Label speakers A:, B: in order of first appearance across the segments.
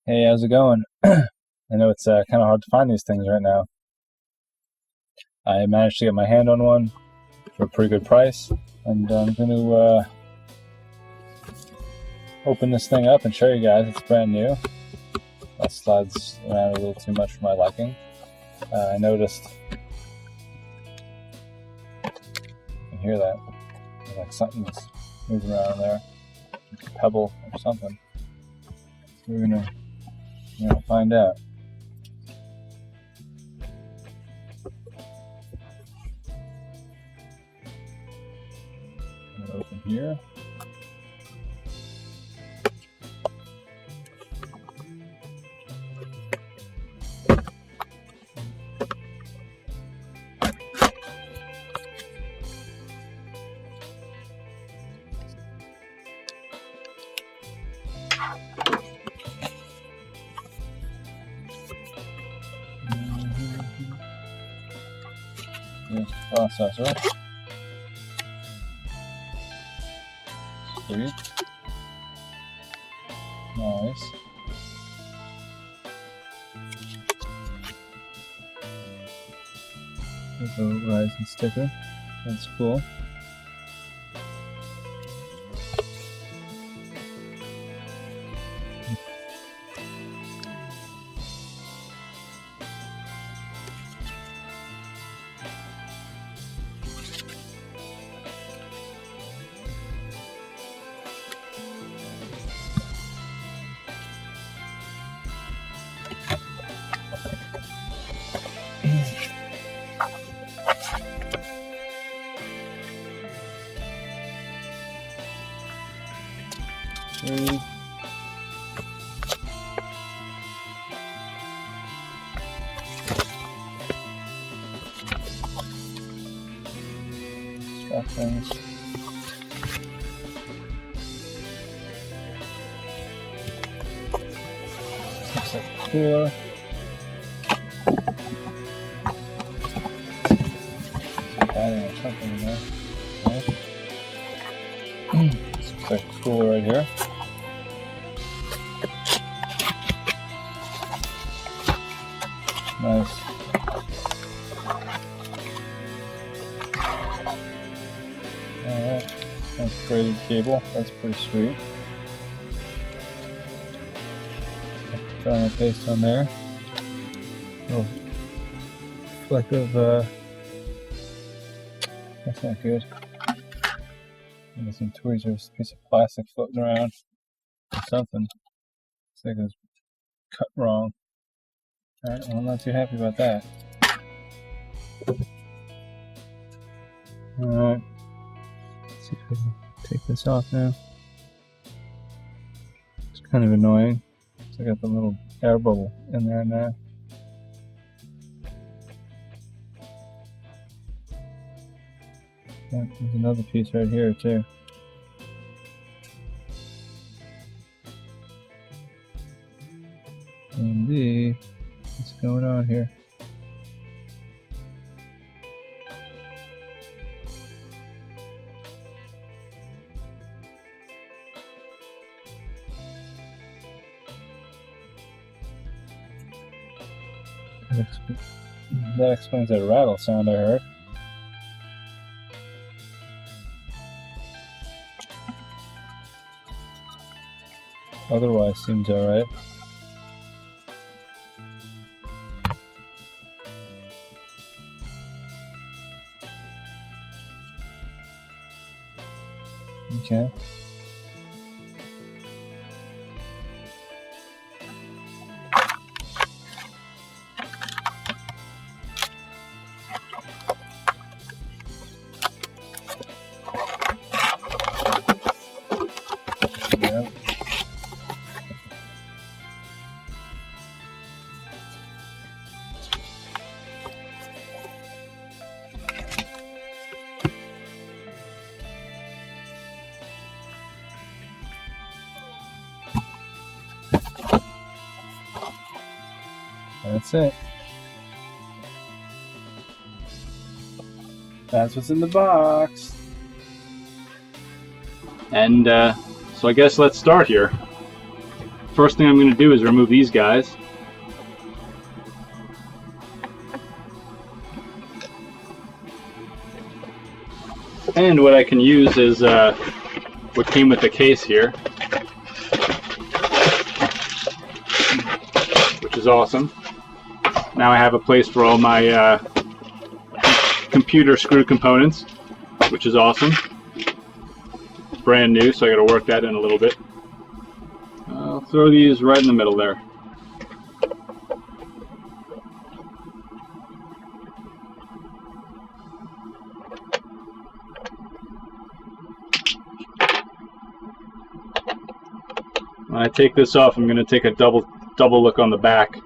A: Hey, how's it going? I know it's kind of hard to find these things right now. I managed to get my hand on one for a pretty good price, and I'm going to open this thing up and show you guys. It's brand new. That slides around a little too much for my liking. I noticed, you can hear that, like something's moving around there, like a pebble or something. So we're gonna find out. I'm gonna open here. Here's the processor. Sweet. Nice. There's a Ryzen sticker. That's cool. Three. Instructions. Looks like a cooler. Battery or something in there. Okay. This looks like a cooler right here. Nice. Alright, that's braided cable. That's pretty sweet. Trying to paste on there. Little fleck of, that's not good. Maybe some tweezers, piece of plastic floating around or something. Looks like it was cut wrong. Alright, well, I'm not too happy about that. Alright, let's see if I can take this off now. It's kind of annoying. So I got the little air bubble in there now. Yeah, there's another piece right here too. AMD, what's going on here? That explains that rattle sound I heard. Otherwise seems alright. Okay. Yep. That's it. That's what's in the box.
B: And so I guess let's start here.
A: first thing I'm going to do is remove these guys. And what I can use is what came with the case here, which is awesome. Now I have a place for all my computer screw components, which is awesome. Brand new, so I got to work that in a little bit. I'll throw these right in the middle there. When I take this off, I'm going to take a double look on the back.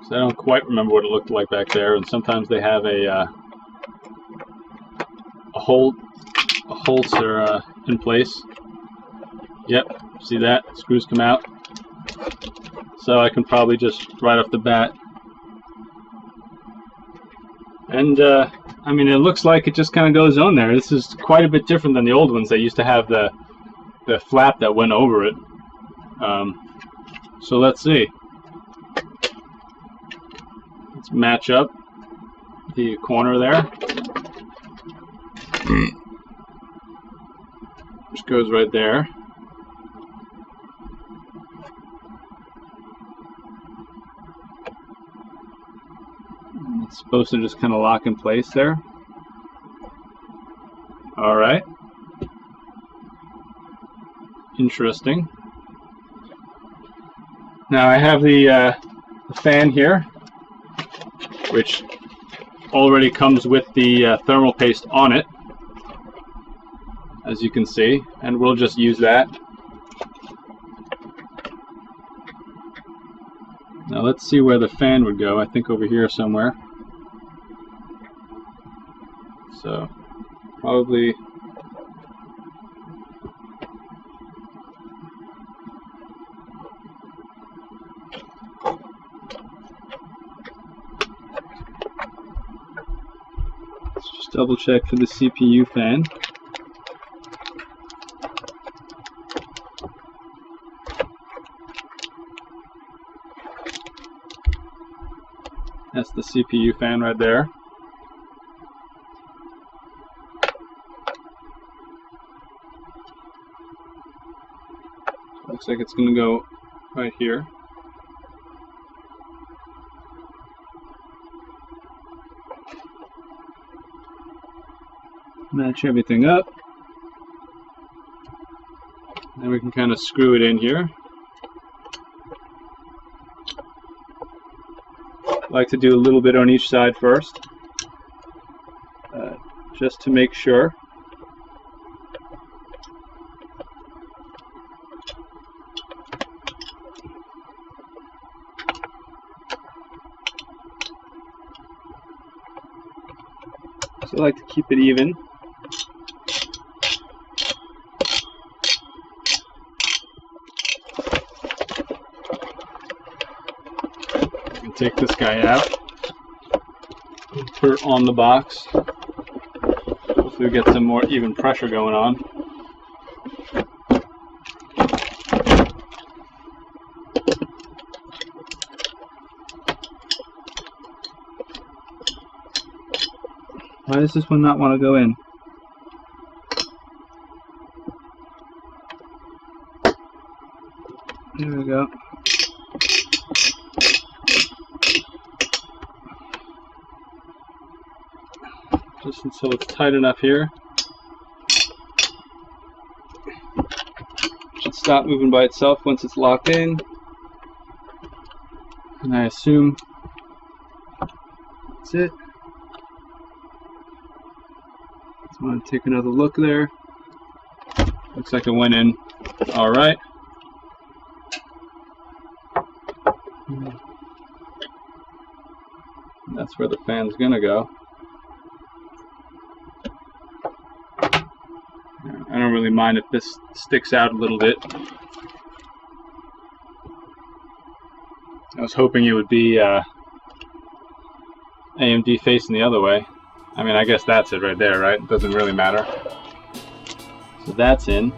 A: So I don't quite remember what it looked like back there, and sometimes they have a holster in place. Yep, see that? Screws come out. So I can probably just right off the bat. And I mean, it looks like it just kind of goes on there. This is quite a bit different than the old ones. They used to have the flap that went over it. So let's see. Let's match up the corner there. Which goes right there. It's supposed to just kind of lock in place there. Alright. Interesting. Now I have the fan here, which already comes with the thermal paste on it, as you can see, and we'll just use that. Now let's see where the fan would go. I think over here somewhere. So probably let's just double check for the CPU fan. That's the CPU fan right there. Looks like it's going to go right here. Match everything up. Then we can kind of screw it in here. I like to do a little bit on each side first, just to make sure. So I like to keep it even. Take this guy out, put it on the box. Hopefully we get some more even pressure going on. Why does this one not want to go in? There we go. Just until it's tight enough here. It should stop moving by itself once it's locked in. And I assume that's it. Just want to take another look there. Looks like it went in alright. That's where the fan's gonna go. I don't really mind if this sticks out a little bit. I was hoping it would be AMD facing the other way. I mean, I guess that's it right there, right? It doesn't really matter. So that's in.